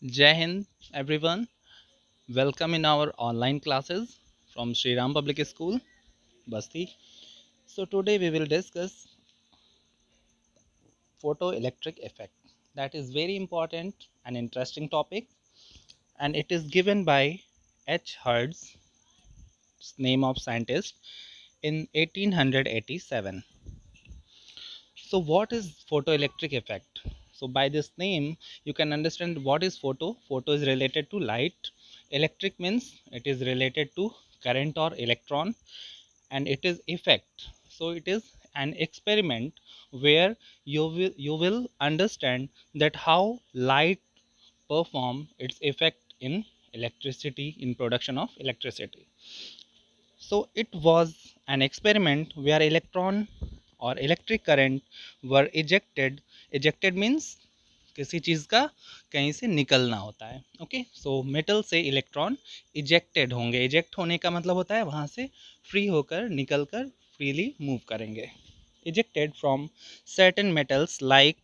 Jai Hind, everyone. Welcome in our online classes from Sri Ram Public School, Basti. So today we will discuss photoelectric effect. That is very important and interesting topic, and it is given by H. Hertz, name of scientist, in 1887. So what is photoelectric effect? So by this name, you can understand what is photo. Photo is related to light. Electric means it is related to current or electron, and it is effect. So it is an experiment where you will understand that how light perform its effect in electricity, in production of electricity. So it was an experiment where electron or electric current were ejected. Ejected means किसी चीज़ का कहीं से निकलना होता है. Okay, so metal से electron ejected होंगे. Eject होने का मतलब होता है वहाँ से फ्री होकर निकल कर फ्रीली मूव करेंगे. Ejected from certain metals like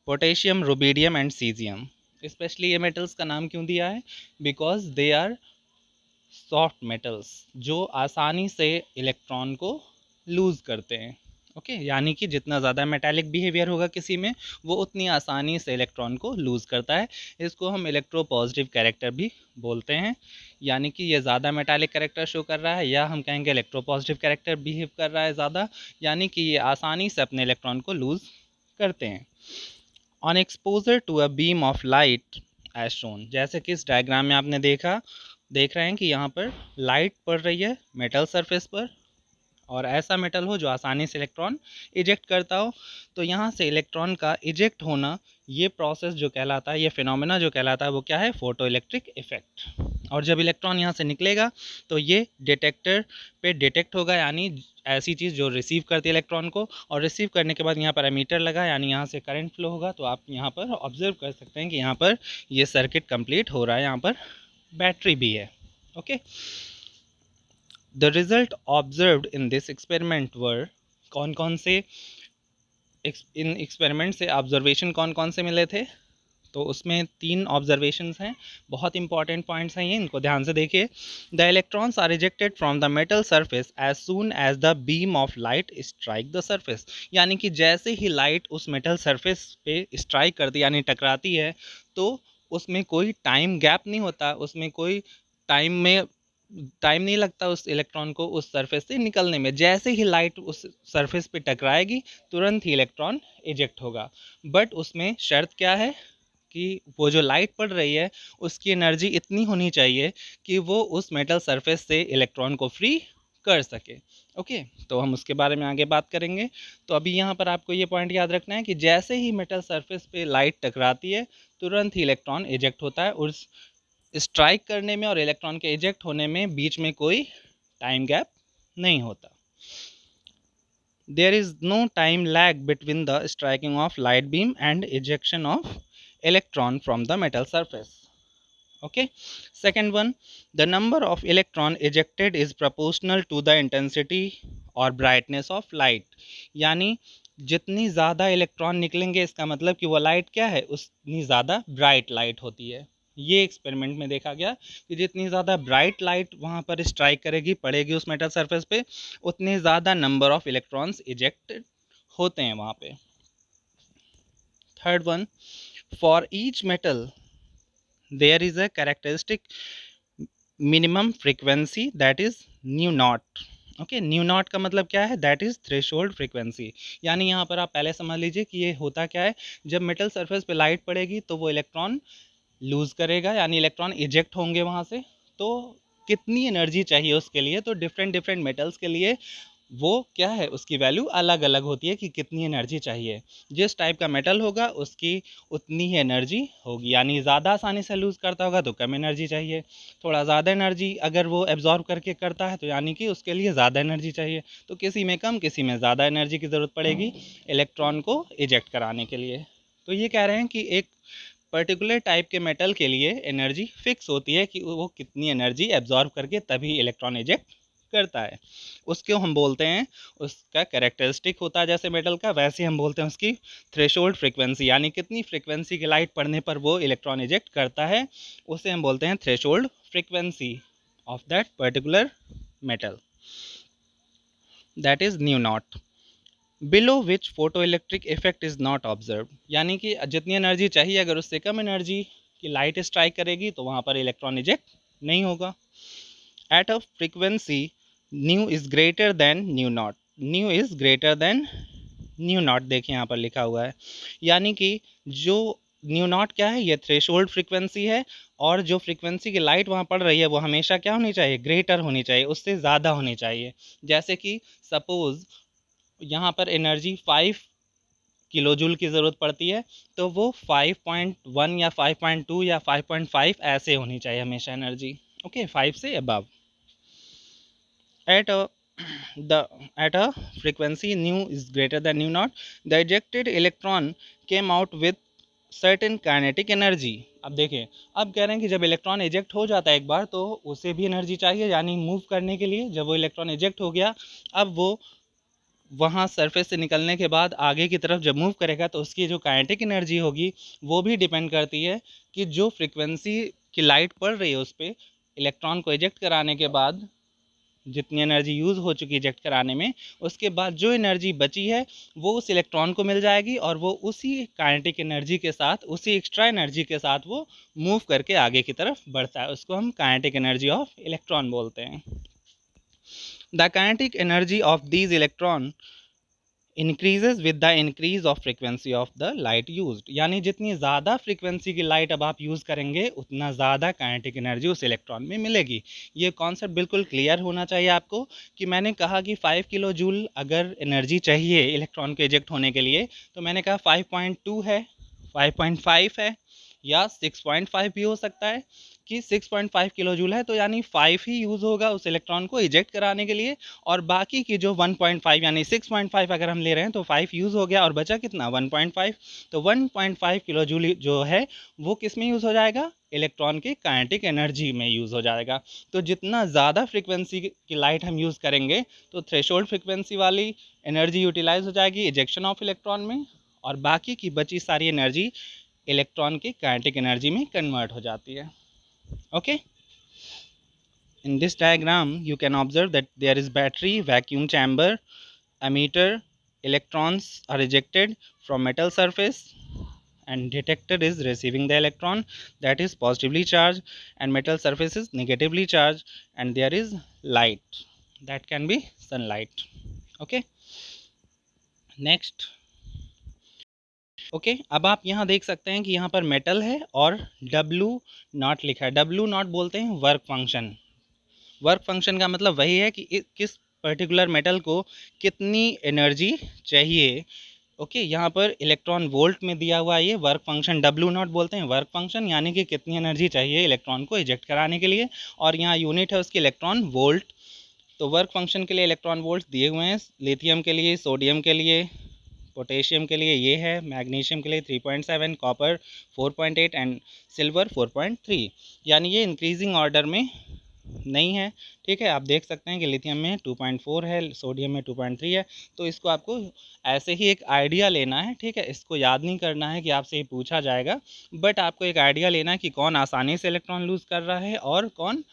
potassium, rubidium and caesium. Specially ये मेटल्स का नाम क्यों दिया है? Because they are soft metals जो आसानी से इलेक्ट्रॉन को लूज़ करते हैं. ओके, यानी कि जितना ज़्यादा मेटालिक बिहेवियर होगा किसी में, वो उतनी आसानी से इलेक्ट्रॉन को लूज़ करता है. इसको हम इलेक्ट्रो पॉजिटिव कैरेक्टर भी बोलते हैं. यानी कि ये ज़्यादा मेटालिक कैरेक्टर शो कर रहा है, या हम कहेंगे इलेक्ट्रो पॉजिटिव कैरेक्टर बिहेव कर रहा है ज़्यादा, यानी कि ये आसानी से अपने इलेक्ट्रॉन को लूज़ करते हैं. On exposure to a beam of light as shown, जैसे कि इस डायग्राम में आपने देख रहे हैं कि यहाँ पर लाइट पड़ रही है मेटल सरफेस पर, और ऐसा मेटल हो जो आसानी से इलेक्ट्रॉन इजेक्ट करता हो. तो यहाँ से इलेक्ट्रॉन का इजेक्ट होना, ये प्रोसेस जो कहलाता है, ये फिनोमेना जो कहलाता है, वो क्या है? Photo electric effect. और जब इलेक्ट्रॉन यहाँ से निकलेगा तो ये डिटेक्टर पे डिटेक्ट होगा, यानी ऐसी चीज़ जो रिसीव करती है इलेक्ट्रॉन को, और रिसीव करने के बाद यहाँ पर एमीटर लगा, यानी यहाँ से करंट फ्लो होगा. तो आप यहाँ पर ऑब्जर्व कर सकते हैं कि यहाँ पर ये सर्किट कंप्लीट हो रहा है. यहाँ पर बैटरी भी है. Okay, the result observed in this experiment were, कौन कौन से इन एक्सपेरिमेंट से ऑब्जर्वेशन कौन कौन से मिले थे? तो उसमें 3 ऑब्जर्वेशंस हैं. बहुत इंपॉर्टेंट पॉइंट्स हैं ये, इनको ध्यान से देखिए. The electrons are rejected from the metal surface as soon as the beam of light strike the surface. यानी कि जैसे ही लाइट उस मेटल सरफेस पे स्ट्राइक करती, यानी टकराती है, तो उसमें कोई टाइम गैप नहीं होता, उसमें कोई टाइम नहीं लगता उस इलेक्ट्रॉन को उस सरफेस से निकलने में. जैसे ही लाइट उस सरफेस पे टकराएगी, तुरंत ही इलेक्ट्रॉन इजेक्ट होगा. बट उसमें शर्त क्या है? कि वो जो लाइट पड़ रही है उसकी एनर्जी इतनी होनी चाहिए कि वो उस मेटल सरफेस से इलेक्ट्रॉन को फ्री कर सके. ओके, तो हम उसके बारे में आगे बात करेंगे. तो अभी यहाँ पर आपको ये पॉइंट याद रखना है कि जैसे ही मेटल सरफेस पे लाइट टकराती है, तुरंत ही इलेक्ट्रॉन इजेक्ट होता है. और स्ट्राइक करने में और इलेक्ट्रॉन के इजेक्ट होने में बीच में कोई टाइम गैप नहीं होता. There is no time lag between the striking of light beam and ejection of electron from the metal surface. Okay, second one, the number of electron ejected is proportional to the intensity or brightness of light. यानी जितनी ज़्यादा electron निकलेंगे, इसका मतलब कि वो light क्या है? उतनी ज़्यादा ब्राइट लाइट होती है. ये एक्सपेरिमेंट में देखा गया कि जितनी ज़्यादा ब्राइट लाइट वहाँ पर स्ट्राइक करेगी, पड़ेगी उस मेटल सरफेस पे, उतने ज़्यादा नंबर ऑफ इलेक्ट्रॉन्स इजेक्टेड होते हैं वहाँ पे. Third one, for each metal there is a characteristic minimum frequency, that is nu naught. Okay, new not का मतलब क्या है? That is threshold frequency. यानी यहाँ पर आप पहले समझ लीजिए कि ये होता क्या है. जब मेटल सरफेस पे लाइट पड़ेगी तो वो इलेक्ट्रॉन लूज़ करेगा, यानी इलेक्ट्रॉन इजेक्ट होंगे वहाँ से. तो कितनी एनर्जी चाहिए उसके लिए? तो डिफरेंट डिफरेंट मेटल्स के लिए वो क्या है, उसकी वैल्यू अलग अलग होती है कि कितनी एनर्जी चाहिए. जिस टाइप का मेटल होगा उसकी उतनी ही एनर्जी होगी. यानी ज़्यादा आसानी से लूज़ करता होगा तो कम एनर्जी चाहिए. थोड़ा ज़्यादा एनर्जी अगर वो एब्जॉर्ब करके करता है तो यानी कि उसके लिए ज़्यादा एनर्जी चाहिए. तो किसी में कम, किसी में ज़्यादा एनर्जी की ज़रूरत पड़ेगी इलेक्ट्रॉन को इजेक्ट कराने के लिए. तो ये कह रहे हैं कि एक पर्टिकुलर टाइप के मेटल के लिए एनर्जी फिक्स होती है कि वो कितनी एनर्जी एब्जॉर्ब करके तभी इलेक्ट्रॉन इजेक्ट करता है, उसको हम बोलते हैं, उसका कैरेक्टरिस्टिक होता है जैसे मेटल का, वैसे हम बोलते हैं उसकी थ्रेशोल्ड फ्रीक्वेंसी, यानी कितनी फ्रीक्वेंसी की लाइट पड़ने पर वो इलेक्ट्रॉन इजेक्ट करता है, उसे हम बोलते हैं threshold frequency of that particular metal, that is new not, below which photo electric effect is not observe, यानी कि जितनी एनर्जी चाहिए अगर उससे कम एनर्जी की लाइट स्ट्राइक करेगी तो वहाँ पर इलेक्ट्रॉन इजेक्ट नहीं होगा। At a frequency new is greater than new not, new is greater than new not, देखिए यहाँ पर लिखा हुआ है, यानी कि जो न्यू नॉट क्या है, ये थ्रेशोल्ड फ्रीक्वेंसी है, और जो फ्रीक्वेंसी की लाइट वहाँ पड़ रही है वो हमेशा क्या होनी चाहिए, ग्रेटर होनी चाहिए, उससे ज़्यादा होनी चाहिए। जैसे कि सपोज़ यहाँ पर एनर्जी 5 किलो जूल की ज़रूरत पड़ती है, तो वो 5.1 या 5.2 या 5.5 ऐसे होनी चाहिए हमेशा एनर्जी, ओके, 5 से above. At at a frequency nu is greater than nu naught, the ejected electron came out with certain kinetic energy। अब देखें, अब कह रहे हैं कि जब इलेक्ट्रॉन इजेक्ट हो जाता है एक बार तो उसे भी एनर्जी चाहिए, यानी मूव करने के लिए। जब वो इलेक्ट्रॉन इजेक्ट हो गया, अब वो वहाँ सरफेस से निकलने के बाद आगे की तरफ जब मूव करेगा तो उसकी जो काइनेटिक एनर्जी होगी वो भी डिपेंड करती है कि जो फ्रीक्वेंसी की लाइट पड़ रही है उस पर इलेक्ट्रॉन को इजेक्ट कराने के बाद जितनी एनर्जी यूज़ हो चुकी है इजेक्ट कराने में, उसके बाद जो एनर्जी बची है वो उस इलेक्ट्रॉन को मिल जाएगी, और वो उसी काइनेटिक एनर्जी के साथ, उसी एक्स्ट्रा एनर्जी के साथ वो मूव करके आगे की तरफ बढ़ता है। उसको हम काइनेटिक एनर्जी ऑफ इलेक्ट्रॉन बोलते हैं। The kinetic energy of these electron increases with the increase of frequency of the light used, यानी जितनी ज़्यादा फ्रीक्वेंसी की लाइट अब आप यूज़ करेंगे उतना ज़्यादा काइनेटिक एनर्जी उस इलेक्ट्रॉन में मिलेगी। ये कॉन्सेप्ट बिल्कुल क्लियर होना चाहिए आपको कि मैंने कहा कि 5 किलो जूल अगर एनर्जी चाहिए इलेक्ट्रॉन के इजेक्ट होने के लिए, तो मैंने कहा 5.2 है, 5.5 है, या 6.5 भी हो सकता है कि 6.5 किलो जूल है तो यानी 5 ही यूज़ होगा उस इलेक्ट्रॉन को इजेक्ट कराने के लिए, और बाकी की जो 1.5 यानी 6.5 अगर हम ले रहे हैं तो 5 यूज़ हो गया और बचा कितना 1.5, तो 1.5 किलो जूल जो है वो किस में यूज़ हो जाएगा, इलेक्ट्रॉन की काइनेटिक एनर्जी में यूज़ हो जाएगा। तो जितना ज़्यादा फ्रीक्वेंसी की लाइट हम यूज़ करेंगे तो थ्रेशोल्ड फ्रीक्वेंसी वाली एनर्जी यूटिलाइज हो जाएगी इजेक्शन ऑफ इलेक्ट्रॉन में, और बाकी की बची सारी एनर्जी इलेक्ट्रॉन की काइनेटिक एनर्जी में कन्वर्ट हो जाती है। Okay, in this diagram you can observe that there is battery, vacuum chamber, emitter, electrons are ejected from metal surface, and detector is receiving the electron that is positively charged, and metal surface is negatively charged, and there is light that can be sunlight। okay, next। Okay अब आप यहाँ देख सकते हैं कि यहाँ पर metal है और W0 लिखा है। W0 बोलते हैं वर्क फंक्शन। वर्क फंक्शन का मतलब वही है कि किस पर्टिकुलर मेटल को कितनी एनर्जी चाहिए। ओके, यहाँ पर इलेक्ट्रॉन वोल्ट में दिया हुआ है, ये वर्क फंक्शन W0 बोलते हैं वर्क फंक्शन, यानी कि कितनी एनर्जी चाहिए इलेक्ट्रॉन को इजेक्ट कराने के लिए, और यहाँ यूनिट है उसकी इलेक्ट्रॉन वोल्ट। तो वर्क फंक्शन के लिए इलेक्ट्रॉन वोल्ट दिए हुए हैं, लिथियम के लिए, सोडियम के लिए, पोटेशियम के लिए ये है, मैग्नीशियम के लिए 3.7, कॉपर 4.8 एंड सिल्वर 4.3, यानी ये इंक्रीजिंग ऑर्डर में नहीं है। ठीक है, आप देख सकते हैं कि लिथियम में 2.4 है, सोडियम में 2.3 है। तो इसको आपको ऐसे ही एक आइडिया लेना है। ठीक है, इसको याद नहीं करना है कि आपसे ये पूछा जाएगा, बट आपको एक आइडिया लेना है कि कौन आसानी से इलेक्ट्रॉन लूज़ कर रहा है और कौन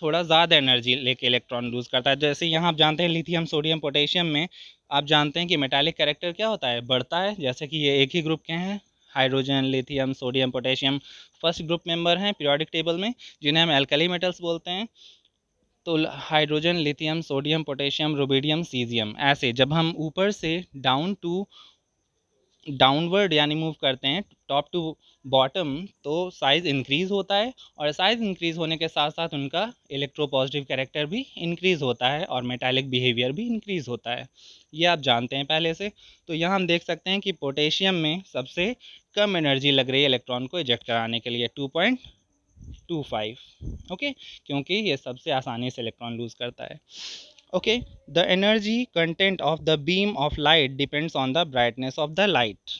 थोड़ा ज़्यादा एनर्जी लेके इलेक्ट्रॉन लूज़ करता है। जैसे यहाँ आप जानते हैं लिथियम, सोडियम, पोटेशियम में आप जानते हैं कि मेटालिक कैरेक्टर क्या होता है, बढ़ता है। जैसे कि ये एक ही ग्रुप के हैं, hydrogen, lithium, sodium, potassium first group member हैं पीरियोडिक टेबल में, जिन्हें हम एल्कली मेटल्स बोलते हैं। तो hydrogen, lithium, sodium, potassium, rubidium, caesium, ऐसे जब हम ऊपर से डाउनवर्ड यानी मूव करते हैं टॉप टू बॉटम, तो साइज़ इंक्रीज़ होता है, और साइज़ इंक्रीज़ होने के साथ साथ उनका इलेक्ट्रोपॉजिटिव कैरेक्टर भी इंक्रीज़ होता है और मेटालिक बिहेवियर भी इंक्रीज़ होता है। ये आप जानते हैं पहले से। तो यहाँ हम देख सकते हैं कि पोटेशियम में सबसे कम एनर्जी लग रही है इलेक्ट्रॉन को इजेक्ट कराने के लिए 2.25। ओके, क्योंकि ये सबसे आसानी से इलेक्ट्रॉन लूज़ करता है। Okay, the energy content of the beam of light depends on the brightness of the light.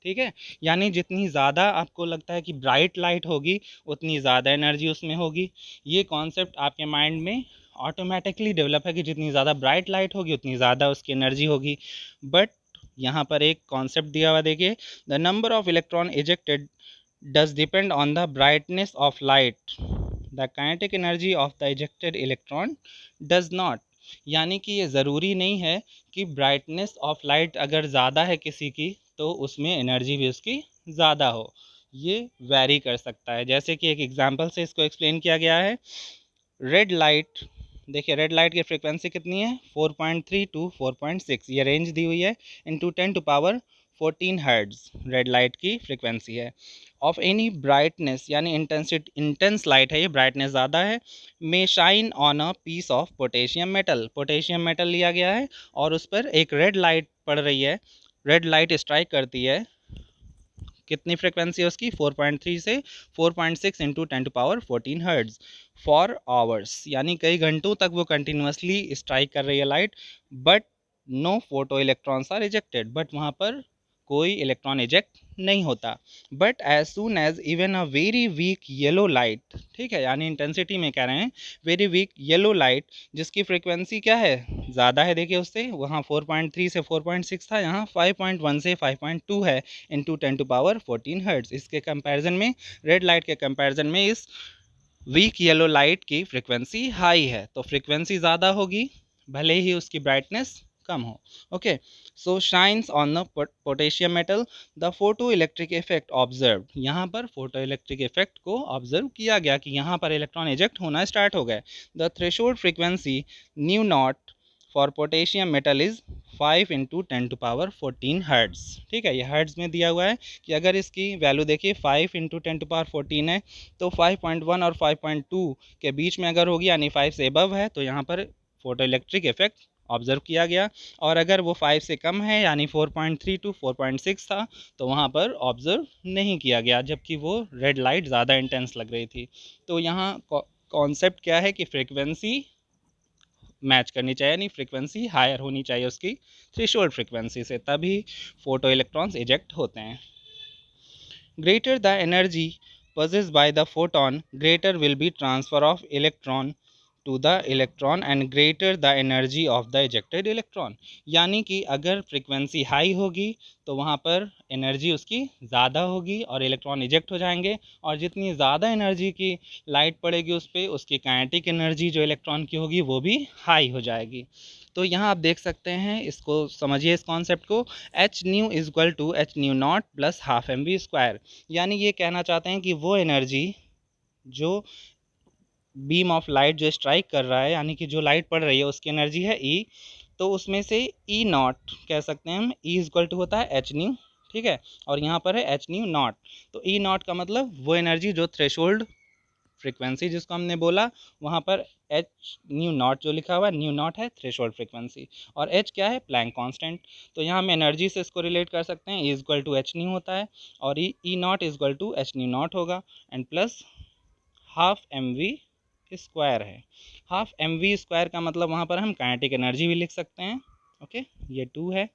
ठीक है, यानी जितनी ज़्यादा आपको लगता है कि ब्राइट लाइट होगी उतनी ज़्यादा एनर्जी उसमें होगी। ये कॉन्सेप्ट आपके माइंड में ऑटोमेटिकली डेवलप है कि जितनी ज़्यादा ब्राइट लाइट होगी उतनी ज़्यादा उसकी एनर्जी होगी। बट यहाँ पर एक कॉन्सेप्ट दिया हुआ देखिए, the number of electron ejected does depend on the brightness of light, the kinetic energy of the ejected electron does not. यानी कि ये ज़रूरी नहीं है कि ब्राइटनेस ऑफ लाइट अगर ज़्यादा है किसी की तो उसमें एनर्जी भी उसकी ज़्यादा हो, ये वैरी कर सकता है। जैसे कि एक एग्जांपल से इसको एक्सप्लेन किया गया है, रेड लाइट, देखिए रेड लाइट की फ्रीक्वेंसी कितनी है 4.3 टू 4.6, ये रेंज दी हुई है, into 10 to power 14 hertz red light की फ्रीक्वेंसी है। ऑफ एनी ब्राइटनेस यानी इंटेंस लाइट है, ये ब्राइटनेस ज़्यादा है, may shine on a piece of potassium metal, potassium metal लिया गया है और उस पर एक रेड लाइट पड़ रही है, रेड लाइट स्ट्राइक करती है, कितनी फ्रिक्वेंसी है उसकी 4.3 से 4.6 into 10 to power 14 hertz for hours, यानी कई घंटों तक वो कंटिन्यूसली स्ट्राइक कर रही है light, but no photo electrons are ejected, but वहाँ पर कोई इलेक्ट्रॉन इजेक्ट नहीं होता। But as soon as even a very weak yellow light, ठीक है, यानी इंटेंसिटी में कह रहे हैं, वेरी वीक येलो लाइट जिसकी फ्रीक्वेंसी क्या है ज़्यादा है, देखिए उससे वहाँ 4.3 से 4.6 था, यहाँ 5.1 से 5.2 है, इंटू 10 टू पावर 14 हर्ट्ज। इसके कंपैरिजन में, रेड लाइट के कंपैरिजन में इस वीक येलो लाइट की फ्रीक्वेंसी हाई है, तो फ्रीक्वेंसी ज़्यादा होगी भले ही उसकी ब्राइटनेस कम हो। Okay, so shines on the potassium metal, the photo electric effect observe, यहाँ पर फोटो इलेक्ट्रिक इफेक्ट को ऑब्जर्व किया गया कि यहाँ पर इलेक्ट्रॉन इजेक्ट होना स्टार्ट हो गए। The threshold frequency nu not for potassium metal is 5 into 10 to power 14 hertz, ठीक है, ये हर्ट्ज में दिया हुआ है कि अगर इसकी वैल्यू देखिए 5 इंटू 10 टू पावर 14 है तो 5.1 और 5.2 के बीच में अगर होगी यानी 5 से अबव है तो यहाँ पर फोटो इलेक्ट्रिक इफेक्ट ऑब्जर्व किया गया, और अगर वो 5 से कम है यानी 4.3 टू 4.6 था तो वहाँ पर ऑब्जर्व नहीं किया गया, जबकि वो रेड लाइट ज़्यादा इंटेंस लग रही थी। तो यहाँ कॉन्सेप्ट क्या है कि फ्रीक्वेंसी मैच करनी चाहिए, यानी फ्रीक्वेंसी हायर होनी चाहिए उसकी थ्रेशोल्ड फ्रीक्वेंसी से, तभी फोटो इलेक्ट्रॉन्स इजेक्ट होते हैं। Greater the energy possessed by the photon, greater will be transfer of electron to the electron and greater the energy of the ejected electron। यानी कि अगर फ्रीक्वेंसी हाई होगी तो वहाँ पर एनर्जी उसकी ज़्यादा होगी और इलेक्ट्रॉन इजेक्ट हो जाएंगे, और जितनी ज़्यादा एनर्जी की लाइट पड़ेगी उस पर उसकी काइनेटिक एनर्जी जो इलेक्ट्रॉन की होगी वो भी हाई हो जाएगी। तो यहाँ आप देख सकते हैं, इसको समझिए इस कॉन्सेप्ट को, H nu is equal to H nu not plus half M V square, यानी ये कहना चाहते हैं कि वो एनर्जी जो बीम ऑफ लाइट जो स्ट्राइक कर रहा है, यानी कि जो लाइट पड़ रही है उसकी एनर्जी है ई, तो उसमें से ई नॉट कह सकते हैं हम, ई इज इक्वल टू होता है एच न्यू, ठीक है, और यहाँ पर है एच न्यू नॉट, तो ई नॉट का मतलब वो एनर्जी जो थ्रेशोल्ड फ्रीक्वेंसी जिसको हमने बोला वहाँ पर एच न्यू नॉट जो लिखा हुआ है, न्यू नॉट है थ्रेशोल्ड फ्रीक्वेंसी, और एच क्या है प्लैंक कांस्टेंट, तो यहाँ हम एनर्जी से इसको रिलेट कर सकते हैं, E equal to H nu होता है और E naught is equal to H nu naught होगा, and plus half M V square है। हाफ एम वी स्क्वायर का मतलब वहाँ पर हम काइनेटिक एनर्जी भी लिख सकते हैं। ओके, ये 2 है,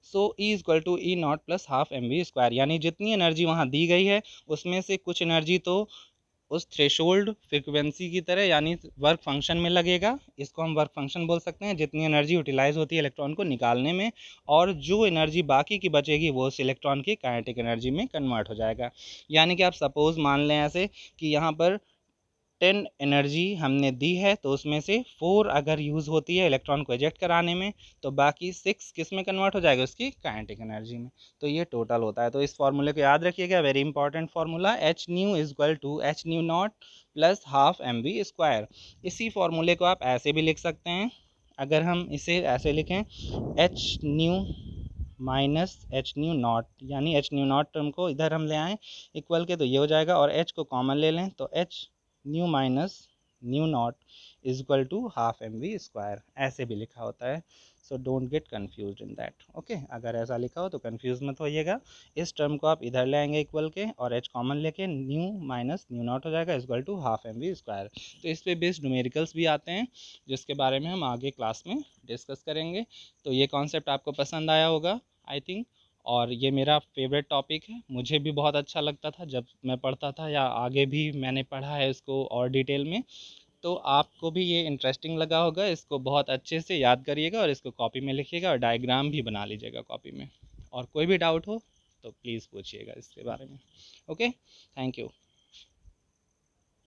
so E equal to E naught plus half M V square, यानी जितनी एनर्जी वहाँ दी गई है उसमें से कुछ एनर्जी तो उस थ्रेशोल्ड फ्रीक्वेंसी की तरह यानी वर्क फंक्शन में लगेगा, इसको हम वर्क फंक्शन बोल सकते हैं, जितनी एनर्जी यूटिलाइज होती है इलेक्ट्रॉन को निकालने में, और जो एनर्जी बाकी की बचेगी वो उस इलेक्ट्रॉन की काइनेटिक एनर्जी में कन्वर्ट हो जाएगा। यानी कि आप सपोज मान लें ऐसे कि यहाँ पर 10 एनर्जी हमने दी है तो उसमें से 4 अगर यूज़ होती है इलेक्ट्रॉन को इजेक्ट कराने में तो बाकी 6 किस में कन्वर्ट हो जाएगा, उसकी काइनेटिक एनर्जी में, तो ये टोटल होता है। तो इस फार्मूले को याद रखिएगा, very important formula, H nu is equal to H nu not plus half M V square. इसी फार्मूले को आप ऐसे भी लिख सकते हैं, अगर हम इसे ऐसे लिखें H nu minus H nu not, यानी एच न्यू नॉट टर्म को इधर हम ले आएँ इक्वल के, तो ये हो जाएगा, और एच को कॉमन ले लें तो H nu minus nu not is equal to half M V square, ऐसे भी लिखा होता है। So don't get confuse in that. Okay, अगर ऐसा लिखा हो तो कन्फ्यूज मत होइएगा, इस टर्म को आप इधर ले आएंगे इक्वल के और एच कॉमन लेके न्यू माइनस न्यू नॉट हो जाएगा is equal to half M V square. तो इस पे बेस्ड न्यूमेरिकल्स भी आते हैं जिसके बारे में हम आगे क्लास में डिस्कस करेंगे। तो ये कॉन्सेप्ट आपको पसंद आया होगा आई थिंक, और ये मेरा फेवरेट टॉपिक है, मुझे भी बहुत अच्छा लगता था जब मैं पढ़ता था, या आगे भी मैंने पढ़ा है इसको और डिटेल में। तो आपको भी ये इंटरेस्टिंग लगा होगा, इसको बहुत अच्छे से याद करिएगा और इसको कॉपी में लिखिएगा और डायग्राम भी बना लीजिएगा कॉपी में। और कोई भी डाउट हो तो प्लीज़ पूछिएगा इसके बारे में। Okay, thank you.